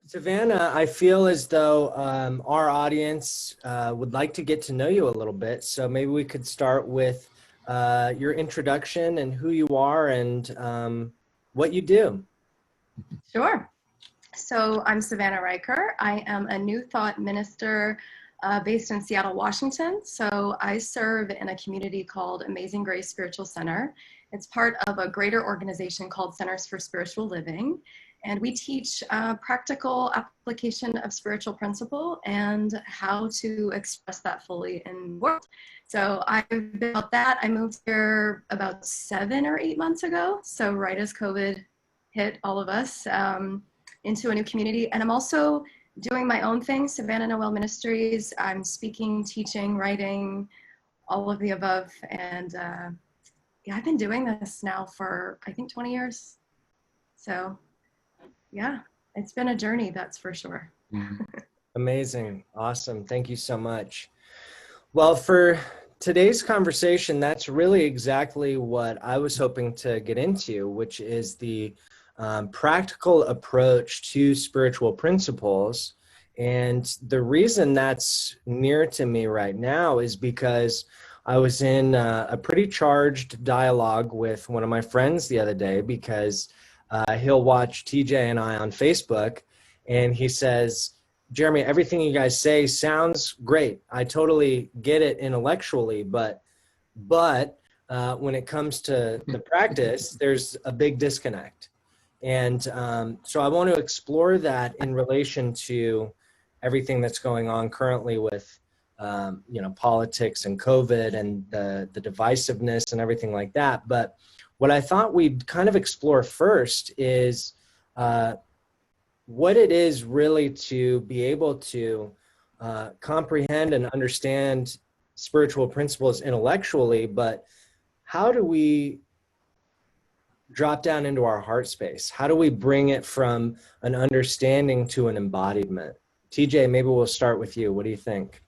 Savannah, I feel as though our audience would like to get to know you a little bit. So maybe we could start with your introduction and who you are and what you do. Sure. So I'm Savanna Riker. I am a New Thought minister based in Seattle, Washington. So I serve in a community called Amazing Grace Spiritual Center. It's part of a greater organization called Centers for Spiritual Living. And we teach practical application of spiritual principle and how to express that fully in the world. So I've been about that. I moved here about 7 or 8 months ago. So right as COVID hit all of us into a new community. And I'm also doing my own thing, Savannah Noel Ministries. I'm speaking, teaching, writing, all of the above. And yeah, I've been doing this now for, I think, 20 years. So yeah, it's been a journey, that's for sure. Amazing. Awesome. Thank you so much. Well, for today's conversation, that's really exactly what I was hoping to get into, which is the practical approach to spiritual principles. And the reason that's near to me right now is because I was in a pretty charged dialogue with one of my friends the other day because he'll watch TJ and I on Facebook, and he says, Jeremy, everything you guys say sounds great. I totally get it intellectually, but when it comes to the practice, there's a big disconnect. And so I want to explore that in relation to everything that's going on currently with, politics and COVID and the divisiveness and everything like that. But what I thought we'd kind of explore first is what it is really to be able to comprehend and understand spiritual principles intellectually, but how do we drop down into our heart space? How do we bring it from an understanding to an embodiment? TJ, maybe we'll start with you. What do you think?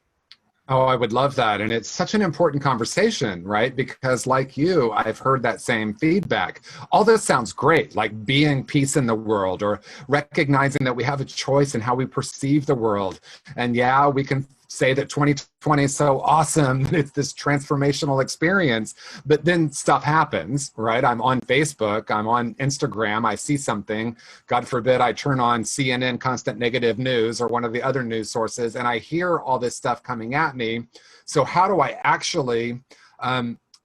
Oh, I would love that. And it's such an important conversation, right? Because like you, I've heard that same feedback. All this sounds great, like being peace in the world or recognizing that we have a choice in how we perceive the world. And yeah, we can say that 2020 is so awesome. It's this transformational experience, but then stuff happens, right? I'm on Facebook, I'm on Instagram, I see something, God forbid I turn on CNN constant negative news or one of the other news sources, and I hear all this stuff coming at me. So how do I actually,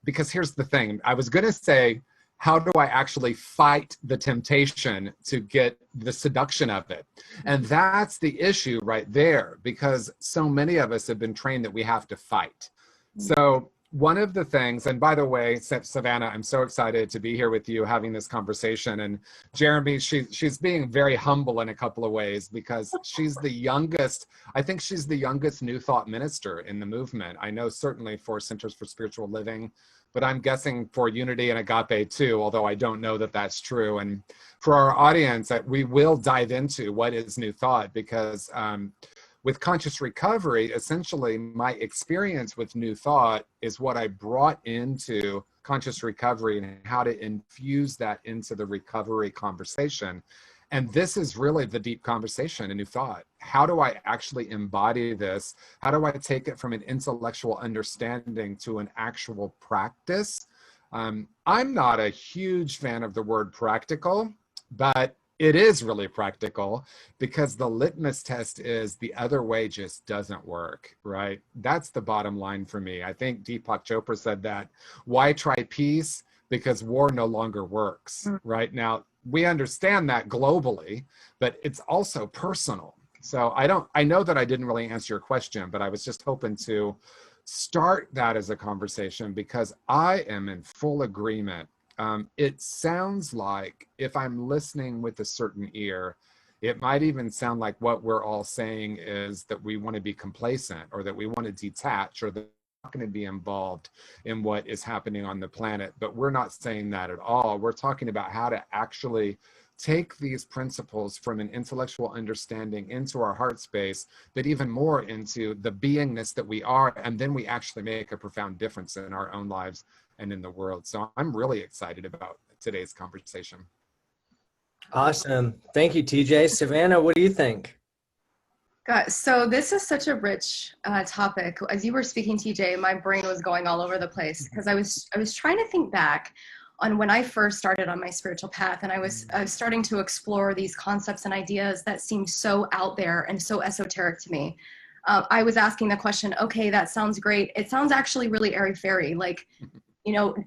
because here's the thing, I was gonna say, how do I actually fight the temptation to get the seduction of it? And that's the issue right there, because so many of us have been trained that we have to fight. So one of the things, and by the way, Savannah, I'm so excited to be here with you having this conversation. And Jeremy, she's being very humble in a couple of ways because she's the youngest, I think she's the youngest New Thought minister in the movement. I know certainly for Centers for Spiritual Living, but I'm guessing for Unity and Agape too, although I don't know that that's true. And for our audience, we will dive into what is New Thought, because with conscious recovery, essentially my experience with New Thought is what I brought into conscious recovery and how to infuse that into the recovery conversation. And this is really the deep conversation in New Thought. How do I actually embody this? How do I take it from an intellectual understanding to an actual practice? I'm not a huge fan of the word practical, but it is really practical because the litmus test is the other way just doesn't work, right? That's the bottom line for me. I think Deepak Chopra said that. Why try peace? Because war no longer works, right? Now, we understand that globally, but it's also personal. So I know that I didn't really answer your question, but I was just hoping to start that as a conversation because I am in full agreement. It sounds like if I'm listening with a certain ear, it might even sound like what we're all saying is that we want to be complacent or that we want to detach or that we're not going to be involved in what is happening on the planet. But we're not saying that at all. We're talking about how to actually take these principles from an intellectual understanding into our heart space, but even more into the beingness that we are, and then we actually make a profound difference in our own lives and in the world. So I'm really excited about today's conversation. Awesome. Thank you, TJ. Savannah, what do you think? God, so this is such a rich topic. As you were speaking, TJ, my brain was going all over the place because I was trying to think back on when I first started on my spiritual path, and I was starting to explore these concepts and ideas that seemed so out there and so esoteric to me. I was asking the question, okay, that sounds great. It sounds actually really airy fairy. Like,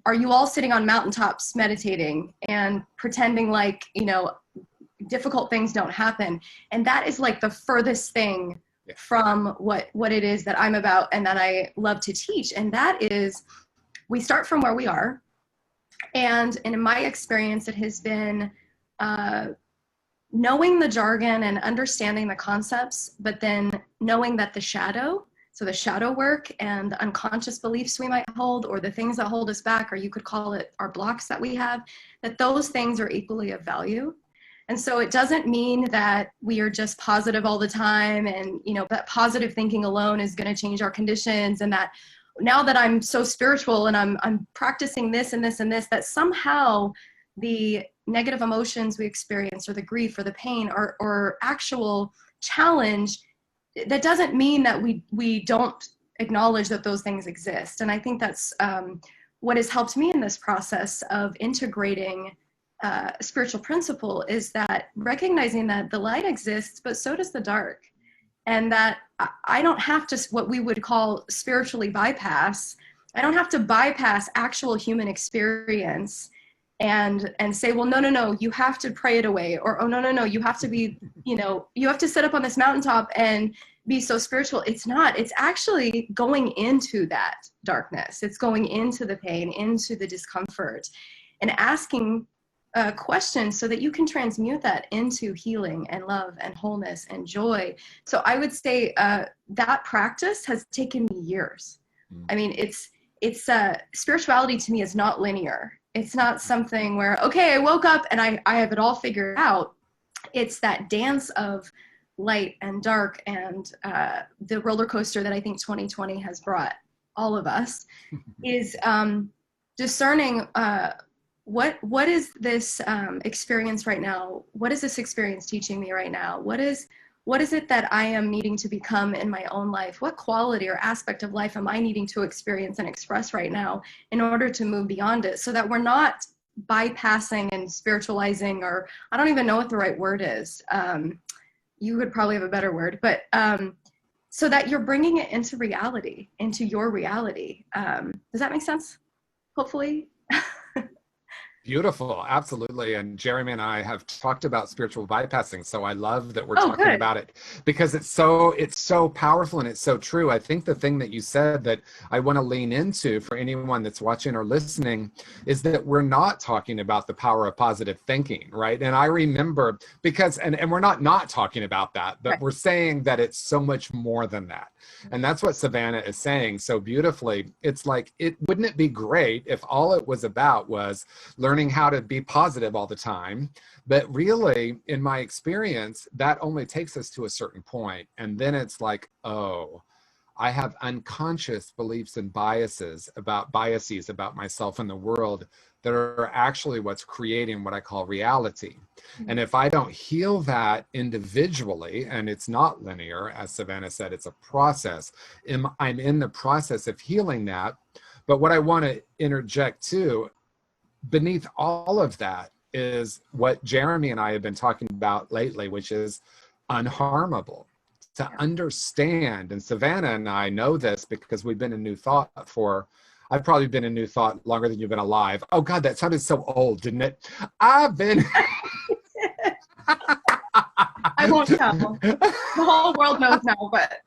are you all sitting on mountaintops meditating and pretending like, difficult things don't happen? And that is like the furthest thing from what it is that I'm about and that I love to teach. And that is, we start from where we are. And in my experience, it has been knowing the jargon and understanding the concepts, but then knowing that the shadow work and the unconscious beliefs we might hold, or the things that hold us back, or you could call it our blocks that we have, that those things are equally of value. And so it doesn't mean that we are just positive all the time and, that positive thinking alone is going to change our conditions, and that now that I'm so spiritual and I'm practicing this and this and this, that somehow the negative emotions we experience or the grief or the pain or actual challenge, that doesn't mean that we don't acknowledge that those things exist. And I think that's what has helped me in this process of integrating spiritual principle, is that recognizing that the light exists, but so does the dark. And that I don't have to, what we would call spiritually bypass, I don't have to bypass actual human experience and say, well, no, you have to pray it away. Or, oh, no, you have to be, you have to sit up on this mountaintop and be so spiritual. It's not. It's actually going into that darkness. It's going into the pain, into the discomfort, and asking questions so that you can transmute that into healing and love and wholeness and joy. So I would say that practice has taken me years. I mean, it's spirituality to me is not linear. It's not something where, okay, I woke up and I have it all figured out. It's that dance of light and dark and the roller coaster that I think 2020 has brought all of us is discerning what is this experience right now? What is this experience teaching me right now? What is it that I am needing to become in my own life? What quality or aspect of life am I needing to experience and express right now in order to move beyond it, so that we're not bypassing and spiritualizing, or I don't even know what the right word is. You would probably have a better word, but so that you're bringing it into reality, into your reality. Does that make sense? Hopefully. Beautiful, absolutely. And Jeremy and I have talked about spiritual bypassing, so I love that we're talking about it, because it's so powerful and it's so true. I think the thing that you said that I want to lean into for anyone that's watching or listening is that we're not talking about the power of positive thinking, right? And I remember, because and we're not talking about that, but we're saying that it's so much more than that. And that's what Savanna is saying so beautifully. It's like, wouldn't it be great if all it was about was learning how to be positive all the time? But really, in my experience, that only takes us to a certain point. And then it's like, oh, I have unconscious beliefs and biases about myself and the world that are actually what's creating what I call reality. And if I don't heal that individually, and it's not linear, as Savanna said, it's a process. I'm in the process of healing that. But what I want to interject too, beneath all of that, is what Jeremy and I have been talking about lately, which is unharmable. To understand, and Savanna and I know this because we've been in New Thought I've probably been in New Thought longer than you've been alive. Oh God, that sounded so old, didn't it? I've been... I won't tell. The whole world knows now, but...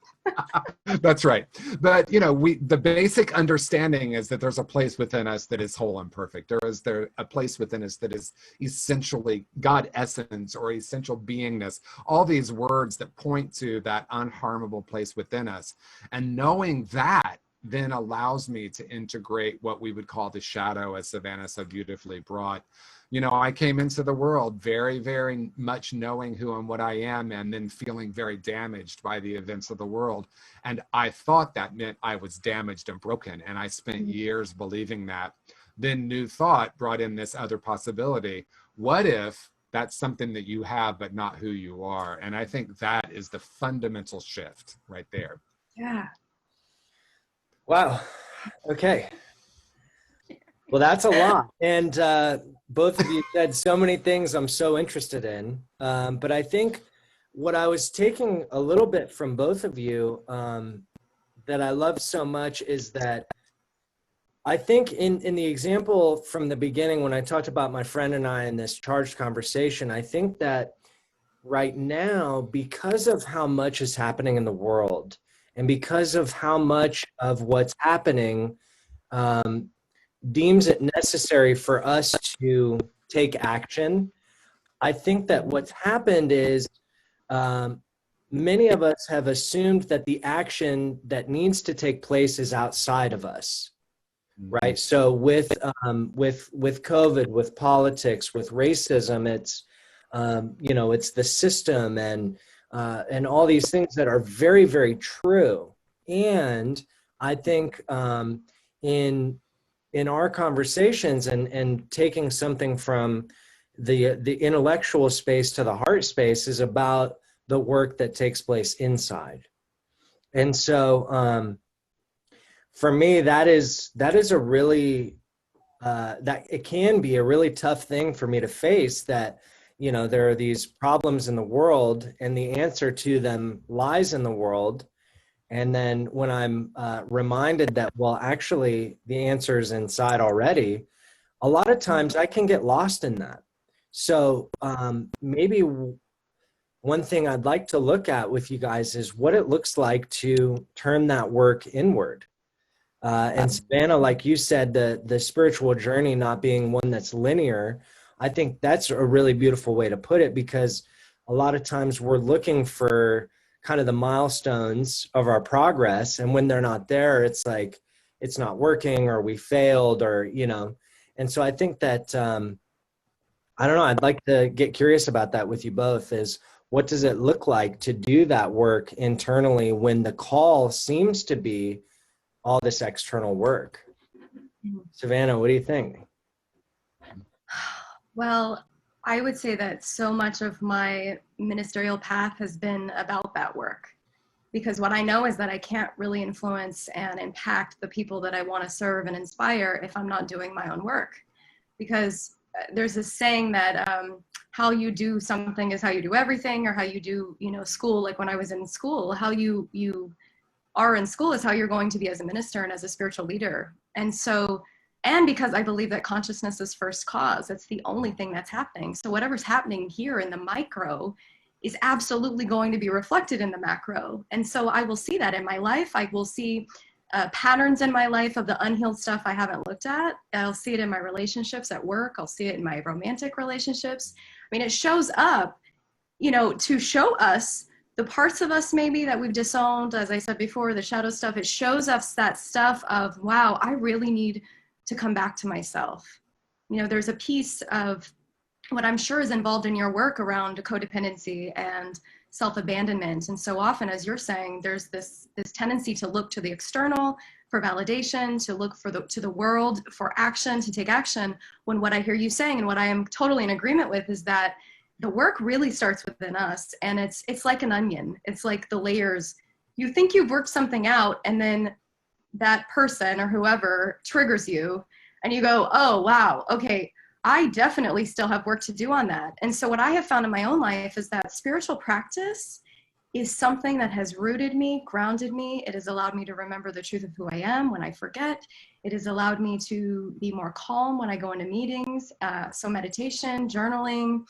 That's right. But the basic understanding is that there's a place within us that is whole and perfect. There is a place within us that is essentially God essence or essential beingness. All these words that point to that unharmable place within us. And knowing that then allows me to integrate what we would call the shadow, as Savanna so beautifully brought. I came into the world very, very much knowing who and what I am, and then feeling very damaged by the events of the world. And I thought that meant I was damaged and broken. And I spent years believing that. Then New Thought brought in this other possibility. What if That's something that you have, but not who you are. And I think that is the fundamental shift right there. Yeah. Wow. Okay. Well, that's a lot. And both of you said so many things I'm so interested in. But I think what I was taking a little bit from both of you that I love so much is that I think in the example from the beginning, when I talked about my friend and I in this charged conversation, I think that right now, because of how much is happening in the world and because of how much of what's happening um, deems it necessary for us to take action, I think that what's happened is um, many of us have assumed that the action that needs to take place is outside of us, right? So with COVID, with politics, with racism, it's it's the system and all these things that are very, very true. And I think in our conversations and taking something from the intellectual space to the heart space is about the work that takes place inside. And so for me, that is a really that it can be a really tough thing for me to face, that there are these problems in the world and the answer to them lies in the world. And then when I'm reminded that, well, actually the answer is inside already, a lot of times I can get lost in that. So maybe one thing I'd like to look at with you guys is what it looks like to turn that work inward. And Savanna, like you said, the spiritual journey not being one that's linear, I think that's a really beautiful way to put it, because a lot of times we're looking for kind of the milestones of our progress, and when they're not there, it's like it's not working or we failed or and so I think that I don't know, I'd like to get curious about that with you both. Is what does it look like to do that work internally when the call seems to be all this external work? Savanna, what do you think? Well, I would say that so much of my ministerial path has been about that work, because what I know is that I can't really influence and impact the people that I want to serve and inspire if I'm not doing my own work. Because there's this saying that how you do something is how you do everything, or how you do, school. Like when I was in school, how you are in school is how you're going to be as a minister and as a spiritual leader. And so, and because I believe that consciousness is first cause, it's the only thing that's happening. So whatever's happening here in the micro is absolutely going to be reflected in the macro. And so I will see that in my life. I will see patterns in my life of the unhealed stuff I haven't looked at. I'll see it in my relationships at work. I'll see it in my romantic relationships. I mean, it shows up, to show us the parts of us maybe that we've disowned, as I said before, the shadow stuff. It shows us that stuff of, wow, I really need to come back to myself. There's a piece of what I'm sure is involved in your work around codependency and self-abandonment. And so often, as you're saying, there's this tendency to look to the external for validation, to look to the world for action, to take action, when what I hear you saying and what I am totally in agreement with is that the work really starts within us. And it's like an onion. It's like the layers. You think you've worked something out, and then that person or whoever triggers you and you go, oh, wow, okay, I definitely still have work to do on that. And so what I have found in my own life is that spiritual practice is something that has rooted me, grounded me. It has allowed me to remember the truth of who I am when I forget. It has allowed me to be more calm when I go into meetings. So meditation, journaling,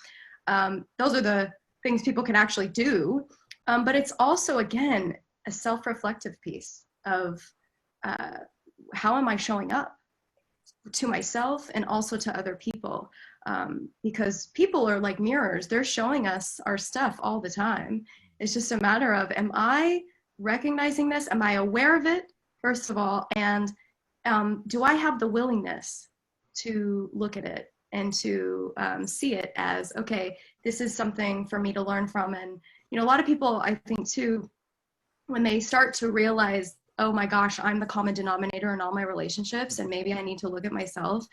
those are the things people can actually do. But it's also, again, a self-reflective piece of how am I showing up to myself and also to other people, because people are like mirrors. They're showing us our stuff all the time. It's just a matter of, am I recognizing this? Am I aware of it, first of all? And do I have the willingness to look at it and to see it as, okay, this is something for me to learn from? And, a lot of people, I think too, when they start to realize, oh my gosh, I'm the common denominator in all my relationships, and maybe I need to look at myself,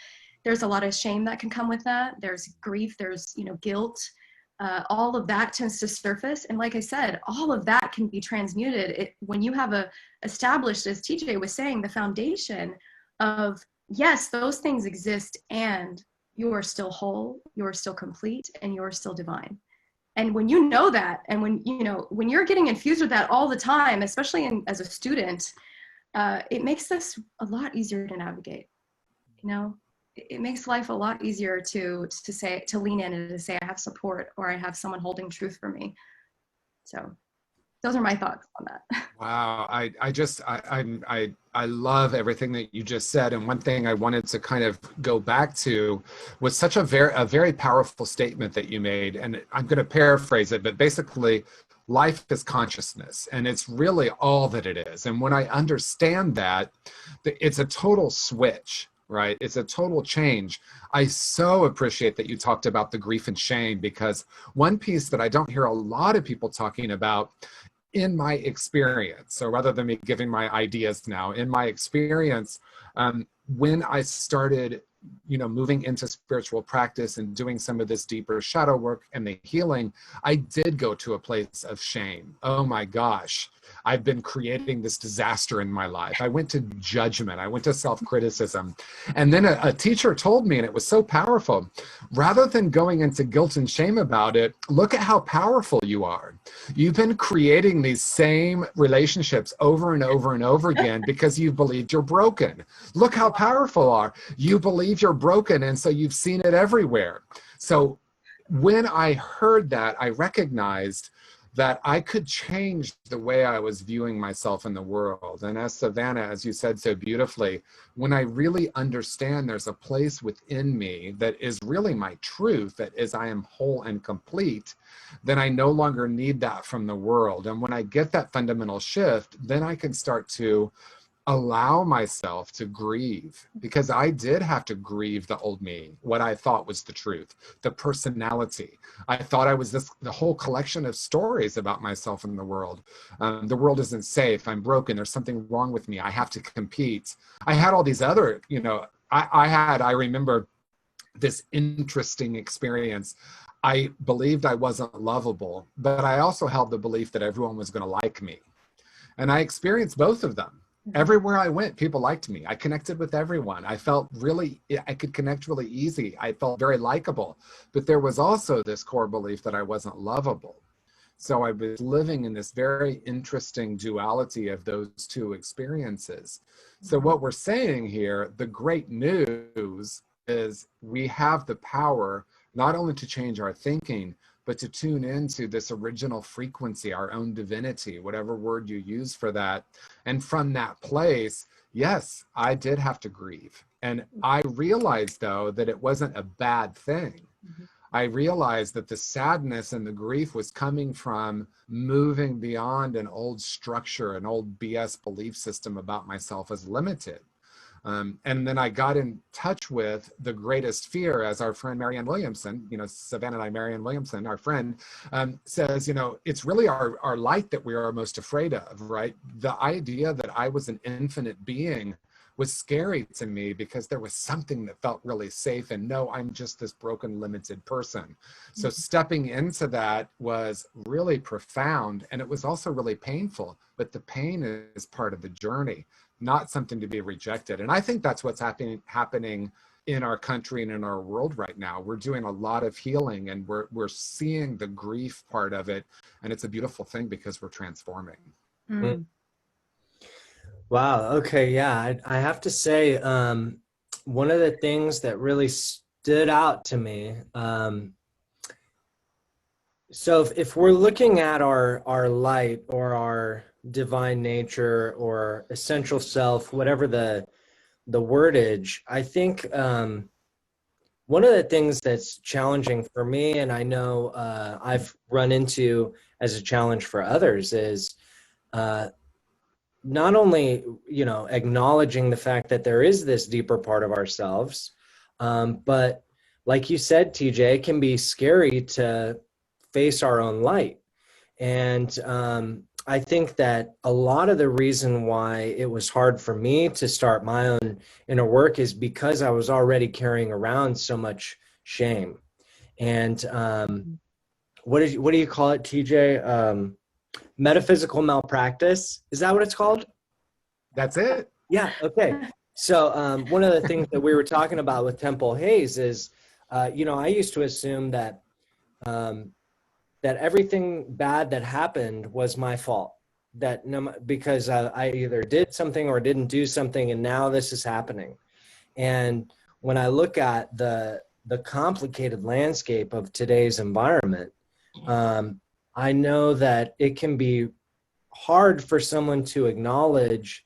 there's a lot of shame that can come with that. There's grief, there's, guilt. All of that tends to surface. And like I said, all of that can be transmuted when you have established, as TJ was saying, the foundation of, yes, those things exist, and you are still whole, you are still complete, and you are still divine. And when you know that, and when you're getting infused with that all the time, especially as a student, it makes this a lot easier to navigate. It makes life a lot easier to lean in and to say, I have support, or I have someone holding truth for me. So those are my thoughts on that. Wow. I love everything that you just said. And one thing I wanted to kind of go back to was such a very powerful statement that you made. And I'm going to paraphrase it, but basically, life is consciousness, and it's really all that it is. And when I understand that, it's a total switch, right? It's a total change. I so appreciate that you talked about the grief and shame, because one piece that I don't hear a lot of people talking about in my experience, so rather than me giving my ideas now, in my experience, when I started moving into spiritual practice and doing some of this deeper shadow work and the healing, I did go to a place of shame. Oh my gosh, I've been creating this disaster in my life. I went to judgment. I went to self-criticism. And then a teacher told me, and it was so powerful, rather than going into guilt and shame about it, look at how powerful you are. You've been creating these same relationships over and over and over again because you've believed you're broken. Look how powerful you are. You believe you're broken, and so you've seen it everywhere. So when I heard that, I recognized that I could change the way I was viewing myself in the world. And as Savanna, as you said so beautifully, when I really understand there's a place within me that is really my truth, that is I am whole and complete, then I no longer need that from the world. And when I get that fundamental shift, then I can start to allow myself to grieve, because I did have to grieve the old me, what I thought was the truth, the personality. I thought I was the whole collection of stories about myself in the world. The world isn't safe. I'm broken. There's something wrong with me. I have to compete. I had all these other, I remember this interesting experience. I believed I wasn't lovable, but I also held the belief that everyone was going to like me. And I experienced both of them. Everywhere I went, people liked me. I connected with everyone. I could connect really easy. I felt very likable. But there was also this core belief that I wasn't lovable. So I was living in this very interesting duality of those two experiences. So what we're saying here, the great news is we have the power not only to change our thinking, but to tune into this original frequency, our own divinity, whatever word you use for that. And from that place, yes, I did have to grieve. And I realized, though, that it wasn't a bad thing. Mm-hmm. I realized that the sadness and the grief was coming from moving beyond an old structure, an old BS belief system about myself as limited. And then I got in touch with the greatest fear, as our friend Marianne Williamson, Savanna and I, Marianne Williamson, our friend, says, it's really our light that we are most afraid of, right? The idea that I was an infinite being was scary to me because there was something that felt really safe, and no, I'm just this broken, limited person. So stepping into that was really profound, and it was also really painful, but the pain is part of the journey, not something to be rejected. And I think that's what's happening in our country and in our world right now. We're doing a lot of healing, and we're seeing the grief part of it, and it's a beautiful thing because we're transforming. Mm. Wow. Okay. Yeah. I have to say, one of the things that really stood out to me, so if we're looking at our light or our divine nature or essential self, whatever the wordage, I think one of the things that's challenging for me, and I know I've run into as a challenge for others, is not only, acknowledging the fact that there is this deeper part of ourselves, but like you said, TJ, it can be scary to face our own light. And I think that a lot of the reason why it was hard for me to start my own inner work is because I was already carrying around so much shame. And what do you call it, TJ? Metaphysical malpractice. Is that what it's called? That's it. Yeah. Okay. So one of the things that we were talking about with Temple Hayes is, I used to assume that that everything bad that happened was my fault. That no, because I either did something or didn't do something, and now this is happening. And when I look at the complicated landscape of today's environment, I know that it can be hard for someone to acknowledge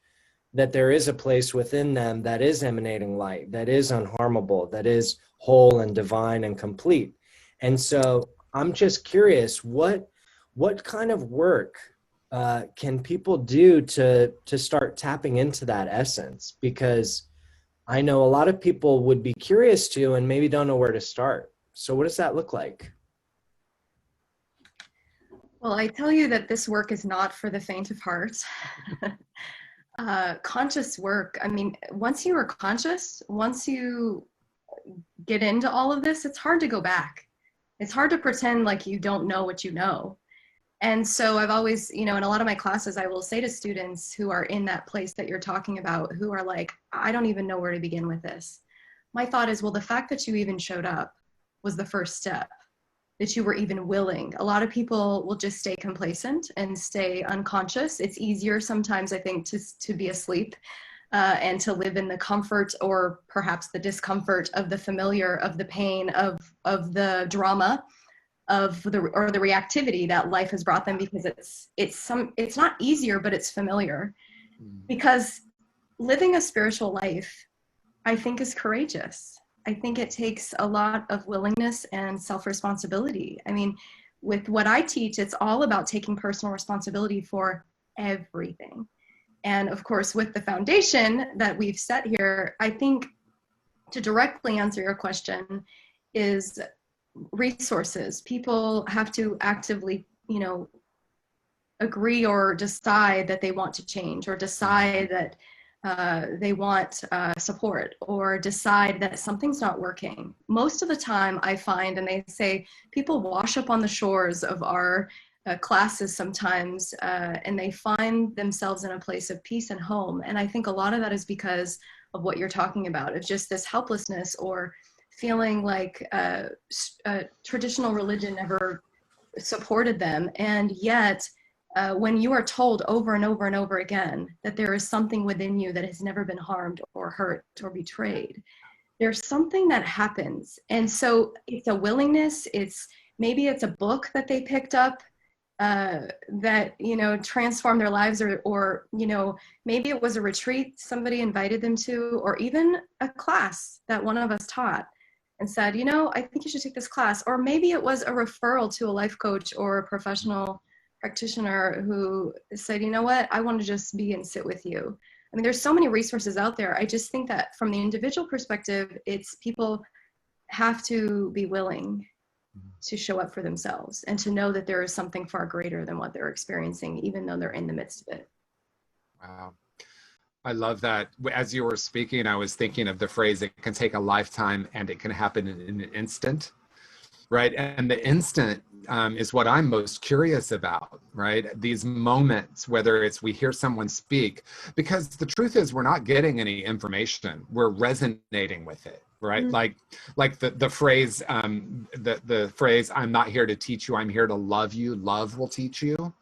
that there is a place within them that is emanating light, that is unharmable, that is whole and divine and complete. And so I'm just curious, what kind of work can people do to start tapping into that essence? Because I know a lot of people would be curious to and maybe don't know where to start. So what does that look like? Well, I tell you that this work is not for the faint of heart. Conscious work, I mean, once you are conscious, once you get into all of this, it's hard to go back. It's hard to pretend like you don't know what you know. And so I've always, in a lot of my classes, I will say to students who are in that place that you're talking about, who are like, I don't even know where to begin with this. My thought is, well, the fact that you even showed up was the first step, that you were even willing. A lot of people will just stay complacent and stay unconscious. It's easier sometimes, I think, to be asleep and to live in the comfort or perhaps the discomfort of the familiar, of the pain, of the drama, of the reactivity that life has brought them, because it's not easier, but it's familiar. Because living a spiritual life, I think, is courageous. I think it takes a lot of willingness and self-responsibility. I mean, with what I teach, it's all about taking personal responsibility for everything. And of course, with the foundation that we've set here, I think, to directly answer your question, is resources. People have to actively, agree or decide that they want to change, or decide that they want support, or decide that something's not working. Most of the time I find, and they say, people wash up on the shores of our classes sometimes, and they find themselves in a place of peace and home. And I think a lot of that is because of what you're talking about, of just this helplessness, or feeling like traditional religion never supported them. And yet, when you are told over and over and over again that there is something within you that has never been harmed or hurt or betrayed, there's something that happens. And so it's a willingness, maybe it's a book that they picked up that, transformed their lives, or maybe it was a retreat somebody invited them to, or even a class that one of us taught and said, I think you should take this class. Or maybe it was a referral to a life coach or a professional practitioner who said, you know what, I want to just be and sit with you. I mean, there's so many resources out there. I just think that from the individual perspective, it's people have to be willing to show up for themselves and to know that there is something far greater than what they're experiencing, even though they're in the midst of it. Wow. I love that. As you were speaking, I was thinking of the phrase, it can take a lifetime and it can happen in an instant, right? And the instant is what I'm most curious about, right? These moments, whether it's we hear someone speak, because the truth is we're not getting any information, we're resonating with it, right? Mm-hmm. Like the phrase, the phrase, I'm not here to teach you, I'm here to love you, love will teach you.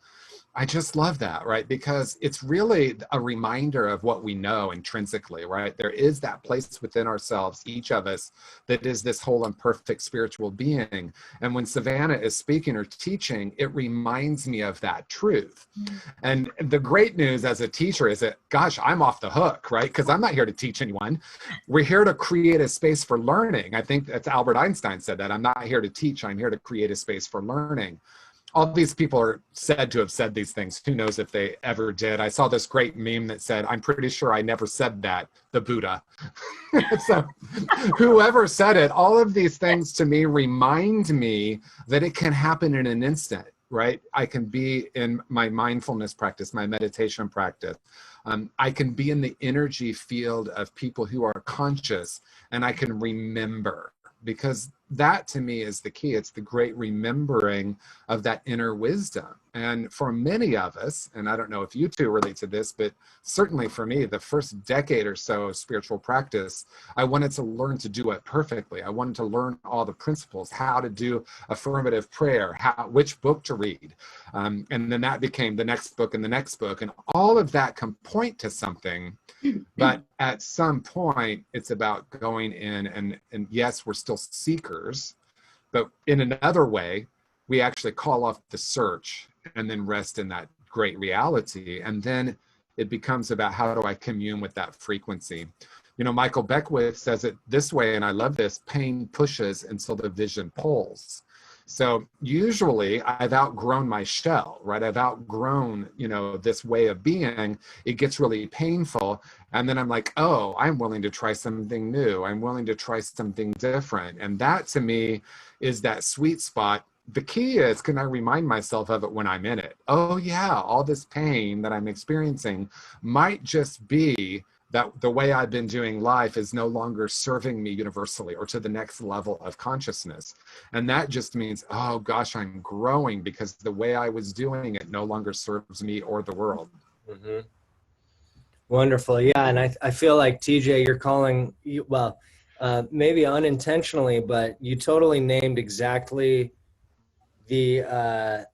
I just love that, right? Because it's really a reminder of what we know intrinsically, right? There is that place within ourselves, each of us, that is this whole and perfect spiritual being. And when Savanna is speaking or teaching, it reminds me of that truth. Mm-hmm. And the great news as a teacher is that, gosh, I'm off the hook, right? Because I'm not here to teach anyone. We're here to create a space for learning. I think that's Albert Einstein said that. I'm not here to teach, I'm here to create a space for learning. All these people are said to have said these things. Who knows if they ever did? I saw this great meme that said, I'm pretty sure I never said that, the Buddha. So whoever said it, all of these things to me remind me that it can happen in an instant. right? I can be in my mindfulness practice, my meditation practice. I can be in the energy field of people who are conscious, and I can remember, because that to me is the key. It's the great remembering of that inner wisdom. And for many of us, and I don't know if you two relate to this, but certainly for me, the first decade or so of spiritual practice, I wanted to learn to do it perfectly. I wanted to learn all the principles, how to do affirmative prayer, which book to read. And then that became the next book and the next book. And all of that can point to something. But at some point, it's about going in and yes, we're still seekers, but in another way, we actually call off the search and then rest in that great reality. And then it becomes about, how do I commune with that frequency? You know, Michael Beckwith says it this way, and I love this: pain pushes until the vision pulls. So usually I've outgrown my shell, right? I've outgrown, you know, this way of being. It gets really painful. And then I'm like, oh, I'm willing to try something new. I'm willing to try something different. And that to me is that sweet spot. The key is, can I remind myself of it when I'm in it? Oh yeah, all this pain that I'm experiencing might just be that the way I've been doing life is no longer serving me universally or to the next level of consciousness. And that just means, oh gosh, I'm growing because the way I was doing it no longer serves me or the world. Mm-hmm. Wonderful. Yeah. And I feel like, TJ, you're calling, well, maybe unintentionally, but you totally named exactly the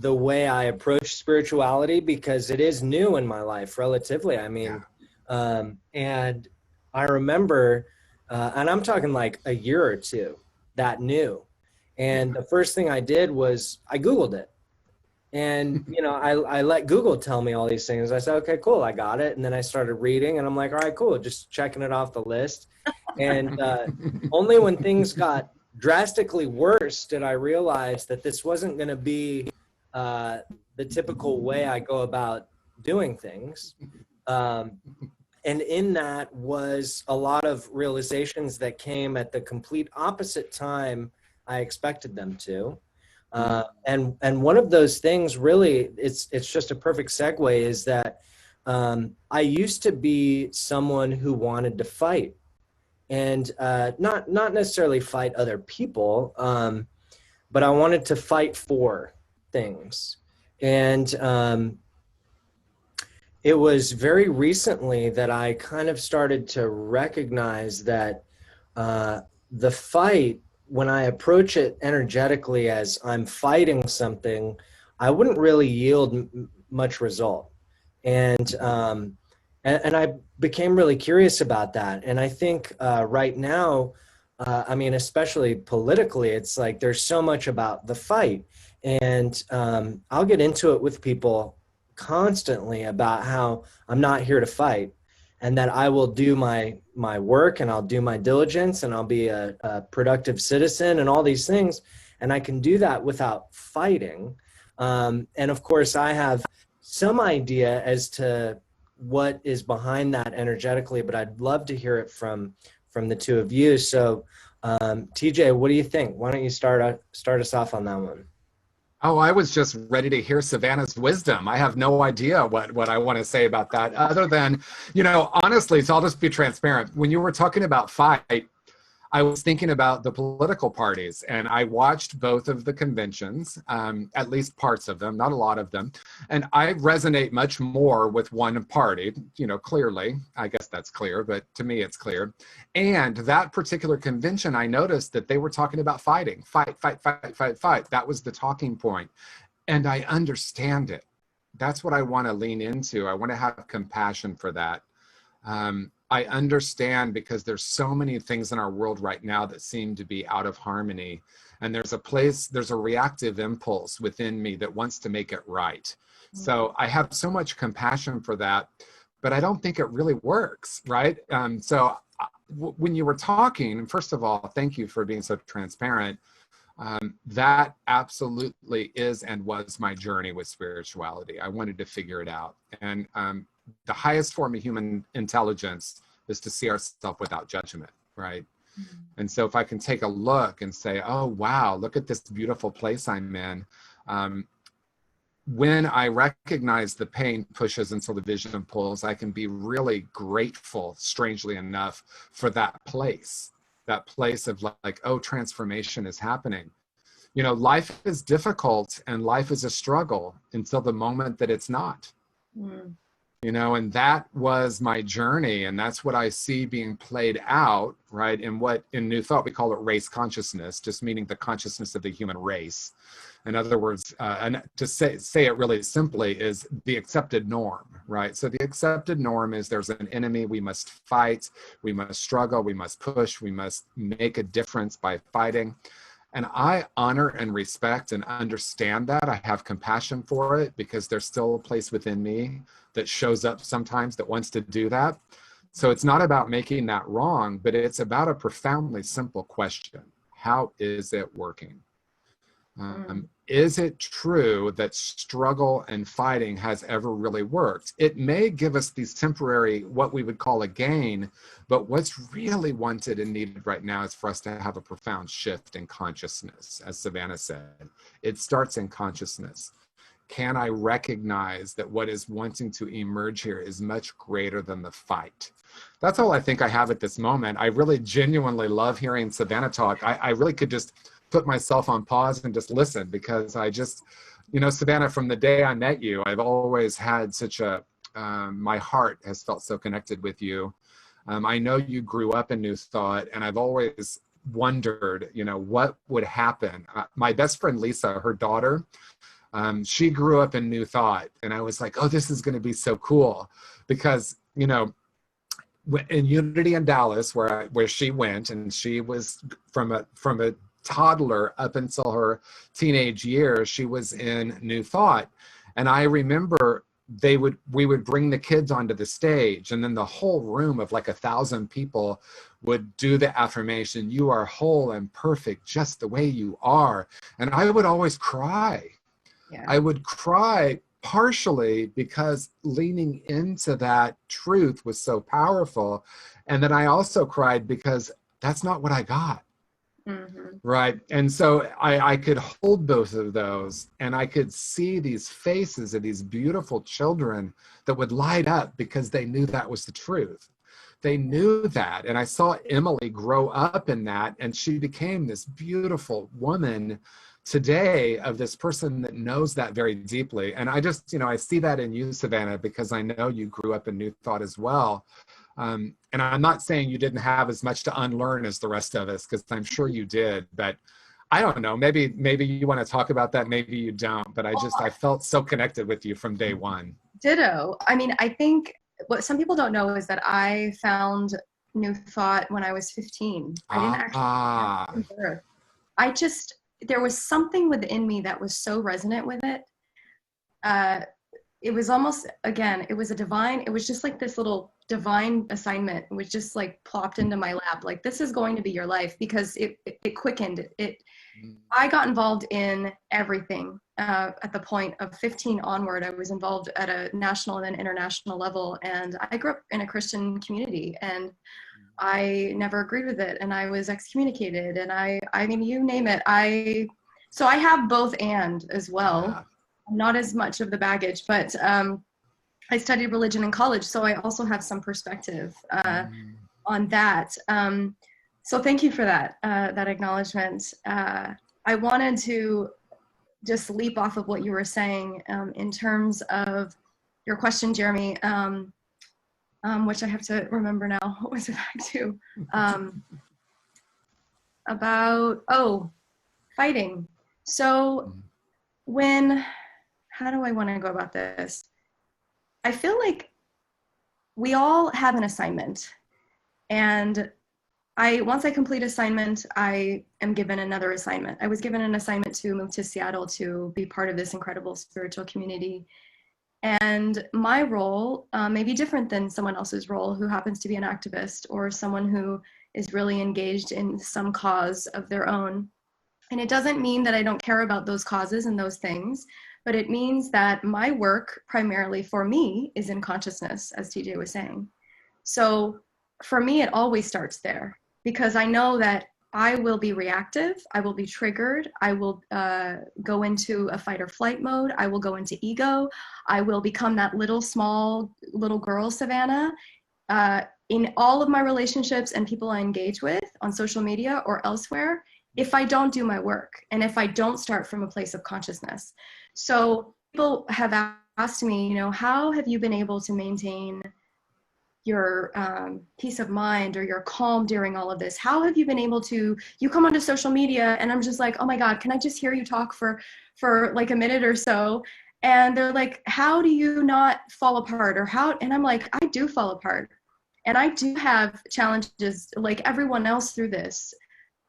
way I approach spirituality, because it is new in my life relatively. I mean, and I remember, and I'm talking like a year or two, that new. And the first thing I did was I Googled it. And, you know, I let Google tell me all these things. I said, okay, cool, I got it. And then I started reading, and I'm like, all right, cool, just checking it off the list. And only when things got drastically worse did I realize that this wasn't going to be the typical way I go about doing things. And in that was a lot of realizations that came at the complete opposite time I expected them to. And one of those things, really, it's just a perfect segue, is that I used to be someone who wanted to fight, and not necessarily fight other people, but I wanted to fight for things. And it was very recently that I kind of started to recognize that the fight, when I approach it energetically as I'm fighting something, I wouldn't really yield much result. And I became really curious about that. And I think right now, I mean, especially politically, it's like there's so much about the fight. And I'll get into it with people constantly about how I'm not here to fight, and that I will do my work, and I'll do my diligence, and I'll be a productive citizen and all these things. And I can do that without fighting. And of course, I have some idea as to what is behind that energetically, but I'd love to hear it from the two of you. So TJ, what do you think? Why don't you start us off on that one? Oh, I was just ready to hear Savanna's wisdom. I have no idea what I want to say about that, other than, you know, honestly, so I'll just be transparent. When you were talking about fight, I was thinking about the political parties, and I watched both of the conventions, at least parts of them, not a lot of them. And I resonate much more with one party, you know, clearly. I guess that's clear, but to me it's clear. And that particular convention, I noticed that they were talking about fighting, fight, fight, fight, fight, fight. That was the talking point. And I understand it. That's what I want to lean into. I want to have compassion for that. I understand, because there's so many things in our world right now that seem to be out of harmony. And there's a reactive impulse within me that wants to make it right. So I have so much compassion for that, but I don't think it really works, right? When you were talking, first of all, thank you for being so transparent. That absolutely is and was my journey with spirituality. I wanted to figure it out. And the highest form of human intelligence is to see ourselves without judgment, right? Mm-hmm. And so if I can take a look and say, oh, wow, look at this beautiful place I'm in. when I recognize the pain pushes until the vision pulls, I can be really grateful, strangely enough, for that place of like, oh, transformation is happening. You know, life is difficult and life is a struggle until the moment that it's not. Mm. You know, and that was my journey, and that's what I see being played out, right? In what in New Thought we call it race consciousness, just meaning the consciousness of the human race. In other words, and to say it really simply, is the accepted norm, right? So the accepted norm is there's an enemy we must fight, we must struggle, we must push, we must make a difference by fighting. And I honor and respect and understand that. I have compassion for it because there's still a place within me that shows up sometimes that wants to do that. So it's not about making that wrong, but it's about a profoundly simple question. How is it working? Is it true that struggle and fighting has ever really worked? It may give us these temporary, what we would call a gain, but what's really wanted and needed right now is for us to have a profound shift in consciousness. As Savanna said, it starts in consciousness. Can I recognize that what is wanting to emerge here is much greater than the fight? That's all I think I have at this moment. I really genuinely love hearing Savanna talk. I really could just put myself on pause and just listen, because I just, you know, Savanna, from the day I met you, I've always had such a, my heart has felt so connected with you. I know you grew up in New Thought, and I've always wondered, you know, what would happen. My best friend, Lisa, her daughter, she grew up in New Thought, and I was like, oh, this is going to be so cool, because, you know, in Unity in Dallas, where she went, and she was from a toddler up until her teenage years, she was in New Thought. And I remember we would bring the kids onto the stage, and then the whole room of like 1,000 people would do the affirmation, you are whole and perfect just the way you are. And I would always cry. Yeah. I would cry partially because leaning into that truth was so powerful. And then I also cried because that's not what I got. Mm-hmm. Right. And so I could hold both of those, and I could see these faces of these beautiful children that would light up because they knew that was the truth. They knew that. And I saw Emily grow up in that, and she became this beautiful woman today, of this person that knows that very deeply. And I just, you know, I see that in you, Savanna, because I know you grew up in New Thought as well. And I'm not saying you didn't have as much to unlearn as the rest of us, because I'm sure you did, but I don't know, maybe you want to talk about that, maybe you don't, but I felt so connected with you from day one. Ditto. I mean, I think what some people don't know is that I found New Thought when I was 15. I didn't actually from birth. There was something within me that was so resonant with it. It was almost, again, it was just like this little divine assignment. It was just like plopped into my lap. Like, this is going to be your life, because it quickened it. I got involved in everything. At the point of 15 onward, I was involved at a national and then international level. And I grew up in a Christian community, and I never agreed with it, and I was excommunicated, and I mean, you name it. So I have both and as well. Yeah. Not as much of the baggage, but I studied religion in college, so I also have some perspective on that. So thank you for that acknowledgement. I wanted to just leap off of what you were saying in terms of your question, Jeremy, which I have to remember now. What was it back to? About, fighting. So how do I want to go about this? I feel like we all have an assignment, and once I complete assignment, I am given another assignment. I was given an assignment to move to Seattle to be part of this incredible spiritual community. And my role may be different than someone else's role who happens to be an activist or someone who is really engaged in some cause of their own. And it doesn't mean that I don't care about those causes and those things, but it means that my work primarily for me is in consciousness, as TJ was saying. So for me, it always starts there, because I know that I will be reactive. I will be triggered. I will go into a fight or flight mode. I will go into ego. I will become that small little girl, Savanna, in all of my relationships and people I engage with on social media or elsewhere, if I don't do my work and if I don't start from a place of consciousness. So people have asked me, you know, how have you been able to maintain your peace of mind or your calm during all of this? How have you been able to, you come onto social media and I'm just like, oh my God, can I just hear you talk for like a minute or so? And they're like, how do you not fall apart or how? And I'm like, I do fall apart. And I do have challenges like everyone else through this.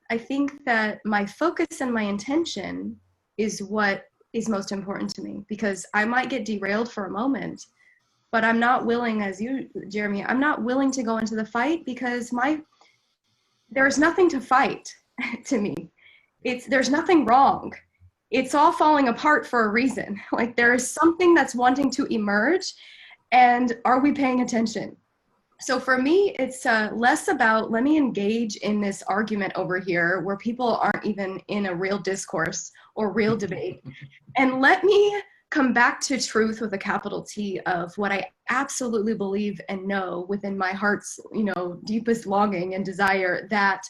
I think that my focus and my intention is what is most important to me, because I might get derailed for a moment, but I'm not willing, as you, Jeremy, I'm not willing to go into the fight because there's nothing to fight to me. There's nothing wrong. It's all falling apart for a reason. Like there is something that's wanting to emerge, and are we paying attention? So for me, it's less about, let me engage in this argument over here where people aren't even in a real discourse or real debate. And let me come back to truth with a capital T of what I absolutely believe and know within my heart's, you know, deepest longing and desire, that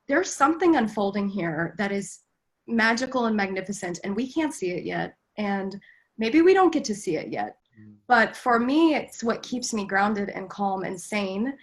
there's something unfolding here that is magical and magnificent, and we can't see it yet. And maybe we don't get to see it yet. But for me, it's what keeps me grounded and calm and sane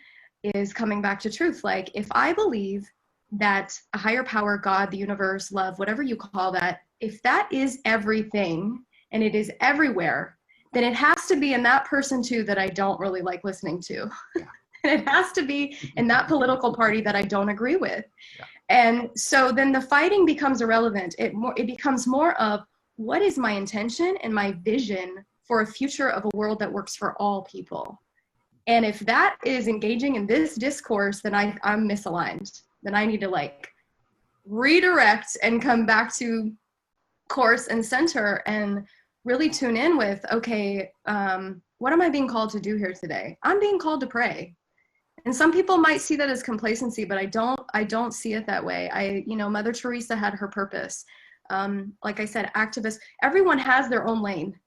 is coming back to truth. Like if I believe that a higher power, God, the universe, love, whatever you call that, if that is everything and it is everywhere, then it has to be in that person too that I don't really like listening to. Yeah. And it has to be in that political party that I don't agree with. Yeah. And so then the fighting becomes irrelevant. It becomes more of what is my intention and my vision for a future of a world that works for all people. And if that is engaging in this discourse, then I'm misaligned. Then I need to like redirect and come back to course and center and really tune in with, okay, what am I being called to do here today? I'm being called to pray. And some people might see that as complacency, but I don't see it that way. You know, Mother Teresa had her purpose. Like I said, activists, everyone has their own lane.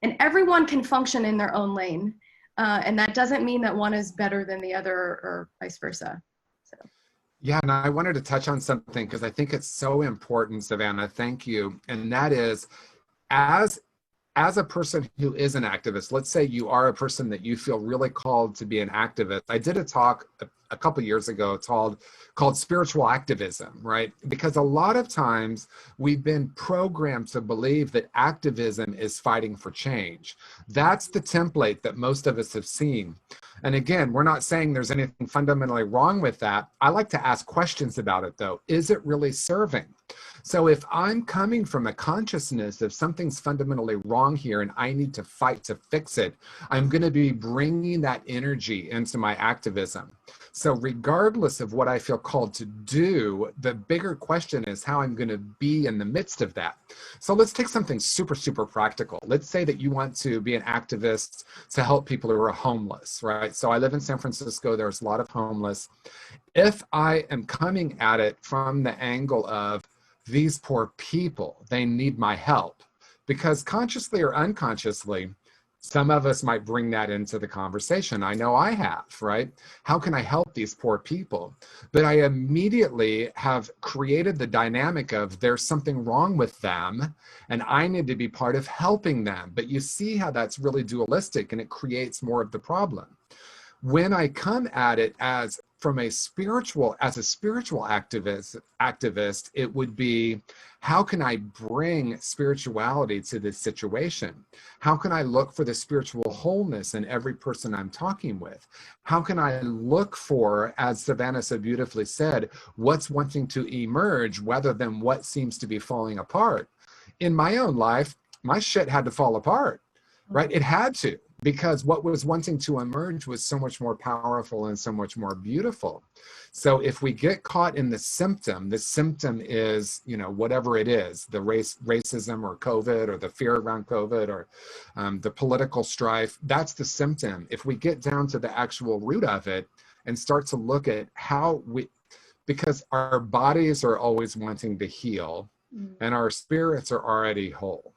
And everyone can function in their own lane. And that doesn't mean that one is better than the other or vice versa. So. Yeah, and I wanted to touch on something because I think it's so important, Savanna. Thank you. And that is, as a person who is an activist, let's say you are a person that you feel really called to be an activist. I did a talk a couple years ago called spiritual activism, right? Because a lot of times we've been programmed to believe that activism is fighting for change. That's the template that most of us have seen. And again, we're not saying there's anything fundamentally wrong with that. I like to ask questions about it though. Is it really serving? So if I'm coming from a consciousness of something's fundamentally wrong here and I need to fight to fix it, I'm going to be bringing that energy into my activism. So regardless of what I feel called to do, the bigger question is how I'm going to be in the midst of that. So let's take something super, super practical. Let's say that you want to be an activist to help people who are homeless, right? So I live in San Francisco. There's a lot of homeless. If I am coming at it from the angle of these poor people, they need my help, because consciously or unconsciously, some of us might bring that into the conversation. I know I have, right? How can I help these poor people? But I immediately have created the dynamic of there's something wrong with them and I need to be part of helping them. But you see how that's really dualistic and it creates more of the problem. When I come at it as a spiritual activist, it would be, how can I bring spirituality to this situation? How can I look for the spiritual wholeness in every person I'm talking with? How can I look for, as Savanna so beautifully said, what's wanting to emerge rather than what seems to be falling apart? In my own life, my shit had to fall apart, right? It had to. Because what was wanting to emerge was so much more powerful and so much more beautiful. So if we get caught in the symptom is, you know, whatever it is, the racism or COVID or the fear around COVID or the political strife, that's the symptom. If we get down to the actual root of it and start to look at how because our bodies are always wanting to heal and our spirits are already whole,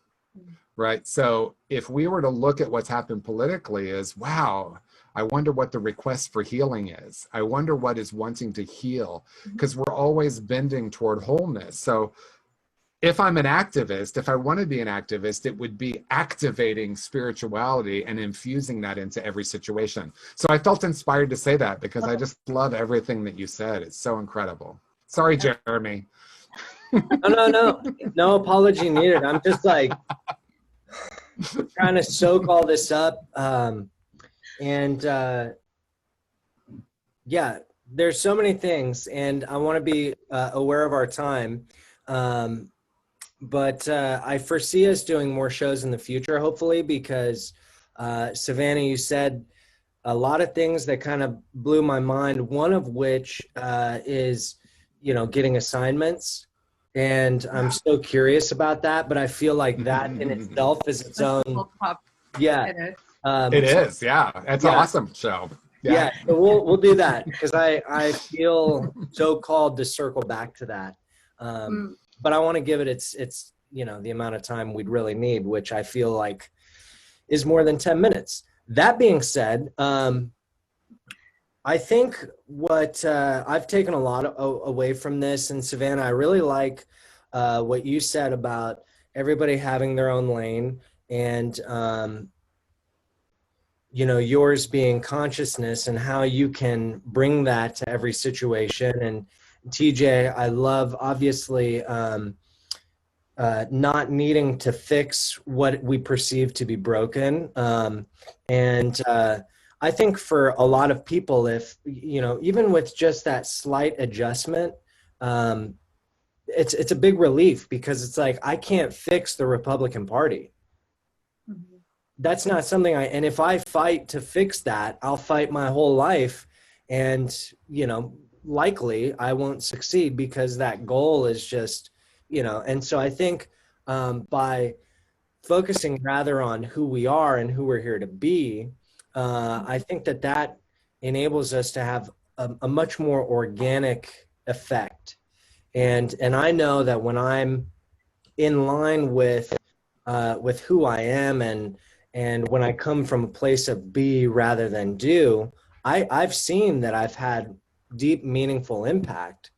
right? So if we were to look at what's happened politically as, wow, I wonder what the request for healing is. I wonder what is wanting to heal, because we're always bending toward wholeness. So if I'm an activist, if I want to be an activist, it would be activating spirituality and infusing that into every situation. So I felt inspired to say that because I just love everything that you said. It's so incredible. Sorry, Jeremy. No apology needed. I'm just like trying to soak all this up. Yeah, there's so many things, and I want to be aware of our time. But I foresee us doing more shows in the future, hopefully, because Savanna, you said a lot of things that kind of blew my mind. One of which is, getting assignments. And I'm so curious about that, but I feel like that in itself is its own. Yeah. It is. Yeah. It's an awesome show. Yeah. So we'll do that because I feel so called to circle back to that. But I want to give it its the amount of time we'd really need, which I feel like is more than 10 minutes. That being said, I think what I've taken a lot away from this, and Savanna, I really like what you said about everybody having their own lane, and yours being consciousness and how you can bring that to every situation. And TJ, I love obviously not needing to fix what we perceive to be broken, and I think for a lot of people, if, even with just that slight adjustment, it's a big relief, because it's like, I can't fix the Republican Party. That's not something and if I fight to fix that, I'll fight my whole life. And, likely I won't succeed, because that goal is just, and so I think by focusing rather on who we are and who we're here to be, I think that enables us to have a much more organic effect. And I know that when I'm in line with who I am, and when I come from a place of be rather than do, I've seen that I've had deep, meaningful impact.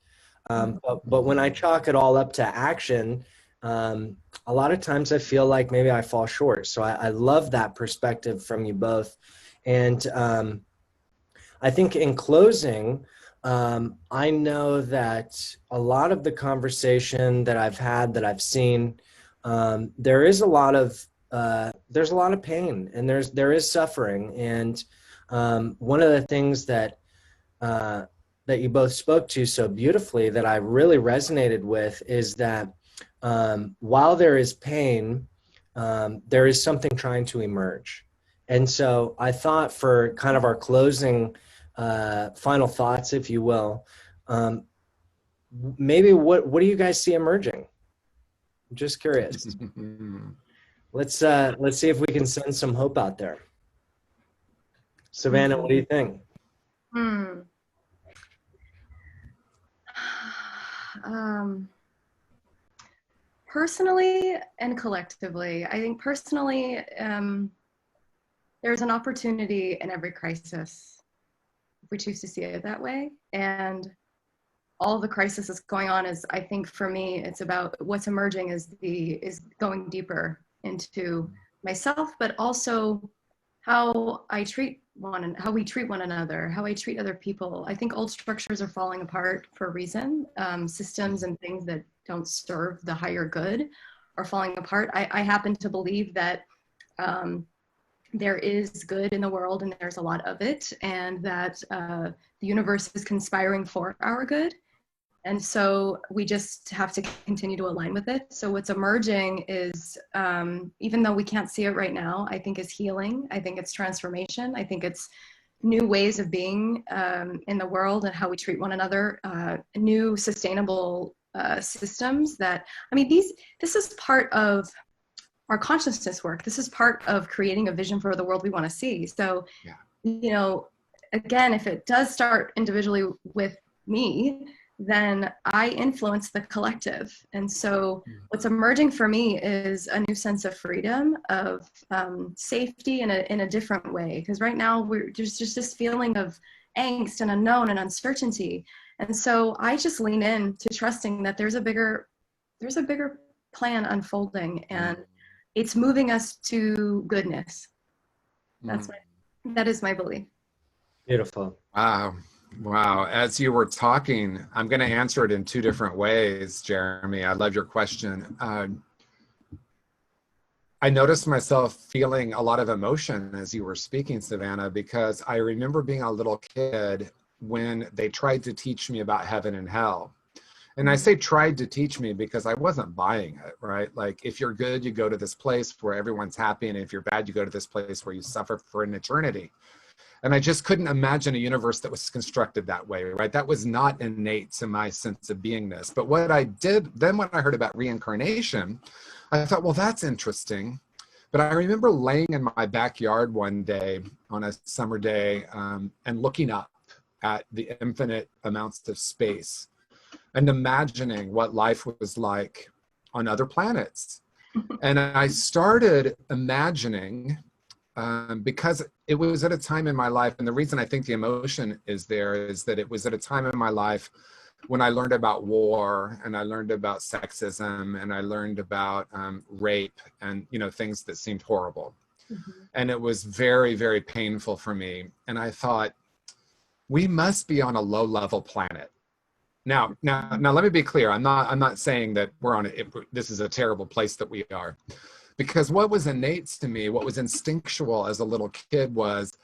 But when I chalk it all up to action, a lot of times I feel like maybe I fall short. So I love that perspective from you both. And I think in closing, I know that a lot of the conversation that I've had, that I've seen, there's a lot of pain, and there is suffering. And one of the things that you both spoke to so beautifully that I really resonated with is that while there is pain, there is something trying to emerge. And so I thought, for kind of our closing final thoughts, if you will, maybe what do you guys see emerging? I'm just curious. Let's see if we can send some hope out there. Savanna, what do you think? Personally and collectively, I think personally, there's an opportunity in every crisis, if we choose to see it that way. And all the crisis that's going on is, I think for me, it's about what's emerging is going deeper into myself, but also how we treat one another, how I treat other people. I think old structures are falling apart for a reason. Systems and things that don't serve the higher good are falling apart. I happen to believe that there is good in the world, and there's a lot of it, and that the universe is conspiring for our good. And so we just have to continue to align with it. So what's emerging is, even though we can't see it right now, I think is healing. I think it's transformation. I think it's new ways of being in the world and how we treat one another, new sustainable systems that, this is part of our consciousness work. This is part of creating a vision for the world we want to see. So, again, if it does start individually with me, then I influence the collective. And so what's emerging for me is a new sense of freedom, of safety in a different way. Because right now there's just this feeling of angst and unknown and uncertainty. And so I just lean in to trusting that there's a bigger plan unfolding, and it's moving us to goodness. That is my belief. Beautiful. Wow. Wow. As you were talking, I'm going to answer it in two different ways, Jeremy. I love your question. I noticed myself feeling a lot of emotion as you were speaking, Savanna, because I remember being a little kid when they tried to teach me about heaven and hell. And I say tried to teach me because I wasn't buying it, right? Like, if you're good, you go to this place where everyone's happy. And if you're bad, you go to this place where you suffer for an eternity. And I just couldn't imagine a universe that was constructed that way, right? That was not innate to my sense of beingness. But what I did, then when I heard about reincarnation, I thought, well, that's interesting. But I remember laying in my backyard one day on a summer day and looking up at the infinite amounts of space and imagining what life was like on other planets. And I started imagining, because it was at a time in my life, and the reason I think the emotion is there is that it was at a time in my life when I learned about war, and I learned about sexism, and I learned about rape, and things that seemed horrible. And it was very, very painful for me. And I thought, we must be on a low-level planet. Now, let me be clear. I'm not saying that we're on this is a terrible place that we are. Because what was innate to me, what was instinctual as a little kid was,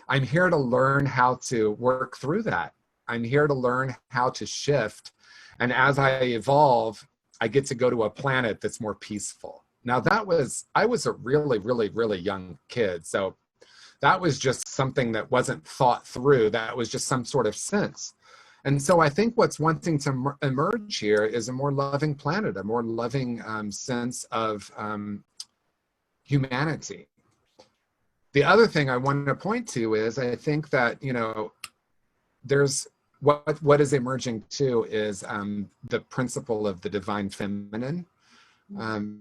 I'm here to learn how to work through that. I'm here to learn how to shift. And as I evolve, I get to go to a planet that's more peaceful. Now I was a really, really, really young kid. So that was just something that wasn't thought through. That was just some sort of sense. And so I think what's wanting to emerge here is a more loving planet, a more loving sense of humanity. The other thing I want to point to is I think that, there's what is emerging too is the principle of the divine feminine,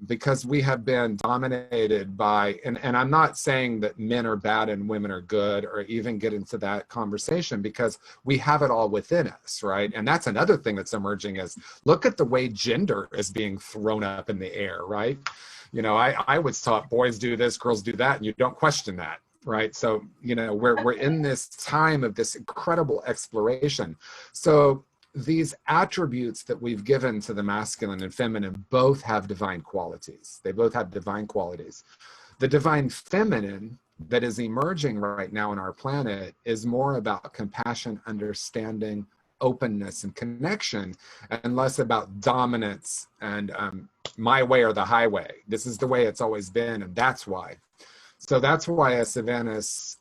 because we have been dominated by, and I'm not saying that men are bad and women are good, or even get into that conversation, because we have it all within us, right? And that's another thing that's emerging is, look at the way gender is being thrown up in the air, right? I was taught boys do this, girls do that, and you don't question that, right? So, we're in this time of this incredible exploration. So these attributes that we've given to the masculine and feminine both have divine qualities. They both have divine qualities. The divine feminine that is emerging right now on our planet is more about compassion, understanding, openness, and connection, and less about dominance and my way or the highway. This is the way it's always been, and that's why. So that's why, as Savanna's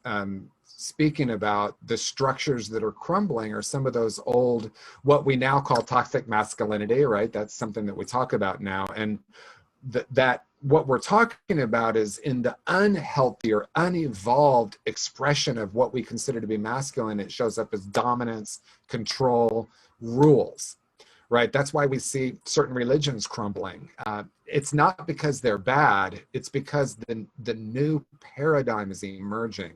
speaking about, the structures that are crumbling are some of those old, what we now call toxic masculinity, right? That's something that we talk about now. And that what we're talking about is in the unhealthy or unevolved expression of what we consider to be masculine, it shows up as dominance, control, rules, right? That's why we see certain religions crumbling. It's not because they're bad, it's because the new paradigm is emerging.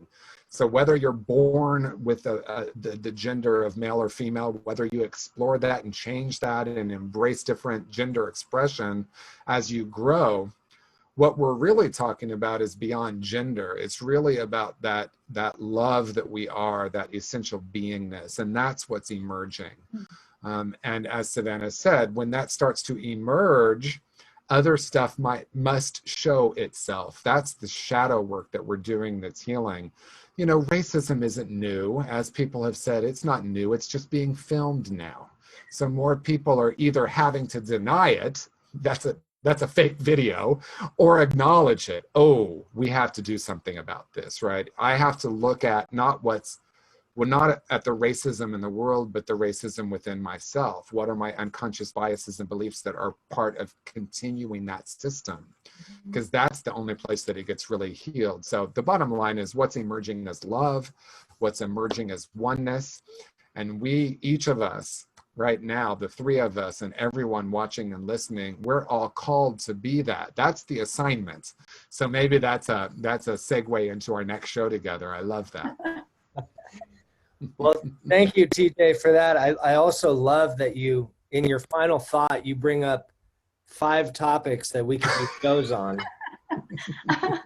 So whether you're born with the gender of male or female, whether you explore that and change that and embrace different gender expression as you grow, what we're really talking about is beyond gender. It's really about that love that we are, that essential beingness, and that's what's emerging. And as Savanna said, when that starts to emerge, other stuff must show itself. That's the shadow work that we're doing that's healing. Racism isn't new. As people have said, it's not new. It's just being filmed now. So more people are either having to deny it, that's a fake video, or acknowledge it. Oh, we have to do something about this, right? I have to look at not at the racism in the world, but the racism within myself. What are my unconscious biases and beliefs that are part of continuing that system? Because that's the only place that it gets really healed. So the bottom line is what's emerging as love, what's emerging as oneness. And each of us, right now, the three of us and everyone watching and listening, we're all called to be that. That's the assignment. So maybe that's a segue into our next show together. I love that. Well, thank you, TJ, for that. I also love that you, in your final thought, you bring up 5 topics that we can do shows on.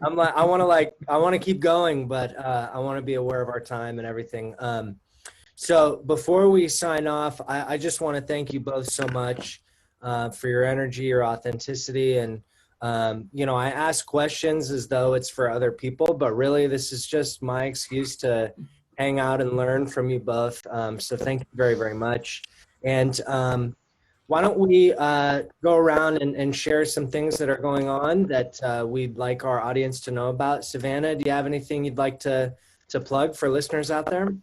I'm like, I want to keep going, but I want to be aware of our time and everything. So before we sign off, I just want to thank you both so much for your energy, your authenticity, and you know, I ask questions as though it's for other people, but really this is just my excuse to hang out and learn from you both. So thank you very, very much. And why don't we go around and share some things that are going on that we'd like our audience to know about. Savanna, do you have anything you'd like to plug for listeners out there?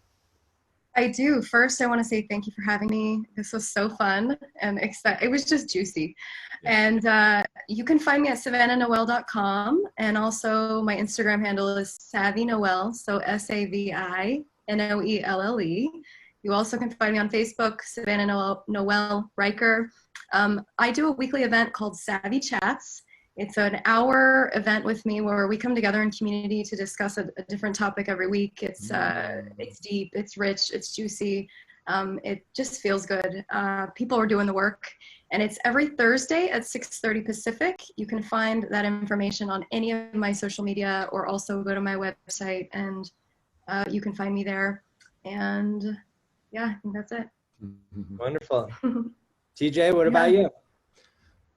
I do. First, I want to say thank you for having me. This was so fun and exciting. It was just juicy. And you can find me at savannahnoel.com. And also my Instagram handle is SavvyNoel, so Savinoelle. You also can find me on Facebook, Savanna Noel Riker. I do a weekly event called Savvy Chats. It's an hour event with me where we come together in community to discuss a different topic every week. It's deep, it's rich, it's juicy. It just feels good. People are doing the work, and it's every Thursday at 6:30 Pacific. You can find that information on any of my social media, or also go to my website and you can find me there. And yeah, I think that's it. Wonderful. TJ, what about you?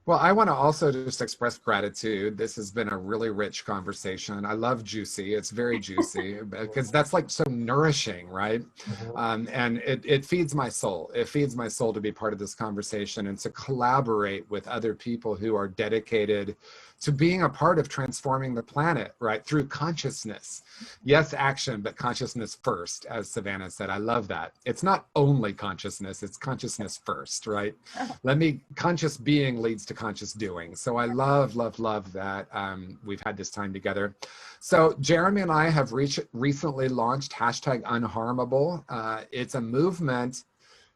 Well, I want to also just express gratitude. This has been a really rich conversation. I love juicy. It's very juicy because that's like so nourishing, right? And it feeds my soul. It feeds my soul to be part of this conversation and to collaborate with other people who are dedicated to being a part of transforming the planet, right? Through consciousness. Yes, action, but consciousness first, as Savanna said. I love that. It's not only consciousness, it's consciousness first, right? Conscious being leads to conscious doing. So I love, love, love that we've had this time together. So Jeremy and I have recently launched #Unharmable. It's a movement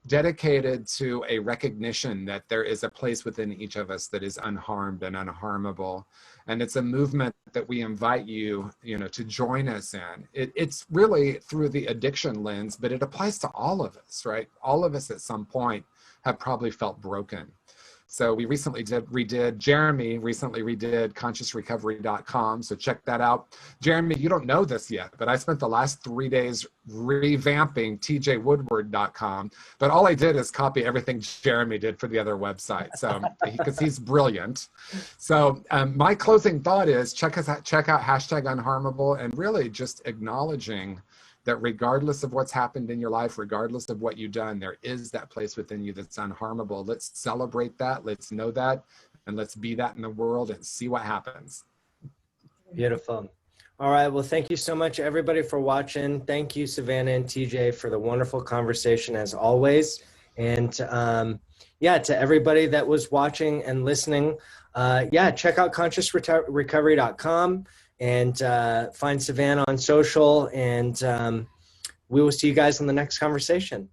dedicated to a recognition that there is a place within each of us that is unharmed and unharmable. And it's a movement that we invite you, to join us in. It's really through the addiction lens, but it applies to all of us, right? All of us at some point have probably felt broken. So we recently Jeremy recently redid consciousrecovery.com. So check that out. Jeremy, you don't know this yet, but I spent the last 3 days revamping tjwoodward.com. But all I did is copy everything Jeremy did for the other website. So because he's brilliant. So my closing thought is check out #Unharmable, and really just acknowledging that regardless of what's happened in your life, regardless of what you've done, there is that place within you that's unharmable. Let's celebrate that, let's know that, and let's be that in the world and see what happens. Beautiful. All right, well, thank you so much, everybody, for watching. Thank you, Savanna and TJ, for the wonderful conversation, as always. And yeah, to everybody that was watching and listening, check out consciousrecovery.com. and find Savanna on social, and we will see you guys in the next conversation.